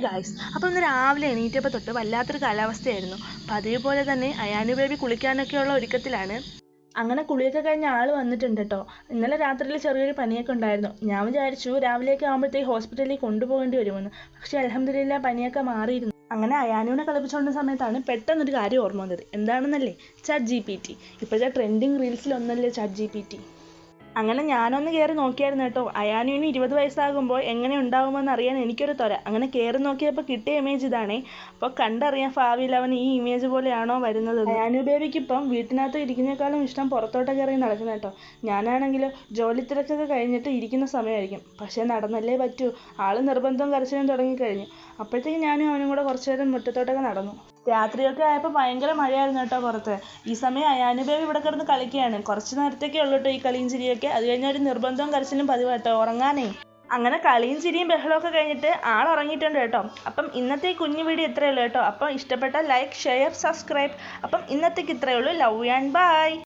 Guys, അപ്പോൾ ഇന്ന് രാവിലെ എണീറ്റപ്പോൾ തൊട്ട് വല്ലാത്തൊരു കാലാവസ്ഥയായിരുന്നു. പതിവ് പോലെ തന്നെ അയാനു ബേബി കുളിക്കാനൊക്കെയുള്ള ഒരുക്കത്തിലാണ്. അങ്ങനെ കുളിയൊക്കെ കഴിഞ്ഞ ആൾ വന്നിട്ടുണ്ട് കേട്ടോ. ഇന്നലെ രാത്രിയിൽ ചെറിയൊരു പനിയൊക്കെ ഉണ്ടായിരുന്നു. ഞാൻ വിചാരിച്ചു രാവിലെയൊക്കെ ആകുമ്പോഴത്തേക്ക് ഹോസ്പിറ്റലിൽ കൊണ്ടുപോകേണ്ടി വരുമെന്ന്. പക്ഷേ അൽഹംദുലില്ലാ പനിയൊക്കെ മാറിയിരുന്നു. അങ്ങനെ അയാനുവിനെ കളിപ്പിച്ചുകൊണ്ട സമയത്താണ് പെട്ടെന്നൊരു കാര്യം ഓർമ്മ വന്നത്. എന്താണെന്നല്ലേ? ChatGPT. ഇപ്പോഴത്തെ ട്രെൻഡിങ് റീൽസിലൊന്നല്ലേ ChatGPT. അങ്ങനെ ഞാനൊന്ന് കയറി നോക്കിയായിരുന്നു കേട്ടോ. അയാനുവിന് 20 വയസ്സാകുമ്പോൾ എങ്ങനെ ഉണ്ടാകുമെന്ന് അറിയാൻ എനിക്കൊരു ത്വര. അങ്ങനെ കയറി നോക്കിയപ്പോൾ കിട്ടിയ ഇമേജ് ഇതാണേ. അപ്പോൾ കണ്ടറിയാം ഭാവിയിൽ അവൻ ഈ ഇമേജ് പോലെയാണോ വരുന്നത്. അയാനു ബേബിക്ക് ഇപ്പം വീട്ടിനകത്ത് ഇരിക്കുന്നേക്കാളും ഇഷ്ടം പുറത്തോട്ടൊക്കെ ഇറങ്ങി നടക്കുന്ന കേട്ടോ. ഞാനാണെങ്കിൽ ജോലി തിരക്കൊക്കെ കഴിഞ്ഞിട്ട് ഇരിക്കുന്ന സമയമായിരിക്കും. പക്ഷേ നടന്നല്ലേ പറ്റൂ. ആൾ നിർബന്ധവും കരച്ചിലും തുടങ്ങിക്കഴിഞ്ഞു. അപ്പോഴത്തേക്ക് ഞാനും അവനും കൂടെ കുറച്ചു നേരം മുറ്റത്തോട്ടൊക്കെ നടന്നു. രാത്രിയൊക്കെ ആയപ്പോൾ ഭയങ്കര മഴയായിരുന്നു കേട്ടോ പുറത്ത്. ഈ സമയം അയാനു ബേബി ഇവിടെ കിടന്ന് കളിക്കുകയാണ്. കുറച്ച് നേരത്തേക്കേ ഉള്ളൂ കേട്ടോ ഈ കളിയും ചിരിയൊക്കെ. അത് കഴിഞ്ഞാൽ ഒരു നിർബന്ധവും കരച്ചിലും പതിവ് കേട്ടോ, ഉറങ്ങാനേ. അങ്ങനെ കളിയും ചിരിയും ബഹളമൊക്കെ കഴിഞ്ഞിട്ട് ആൾ ഉറങ്ങിയിട്ടുണ്ട് കേട്ടോ. അപ്പം ഇന്നത്തെ ഈ കുഞ്ഞു വീഡിയോ ഇത്രയേ ഉള്ളൂ കേട്ടോ. അപ്പം ഇഷ്ടപ്പെട്ട ലൈക്ക്, ഷെയർ, സബ്സ്ക്രൈബ്. അപ്പം ഇന്നത്തേക്ക് ഇത്രയേ ഉള്ളൂ. Love and by.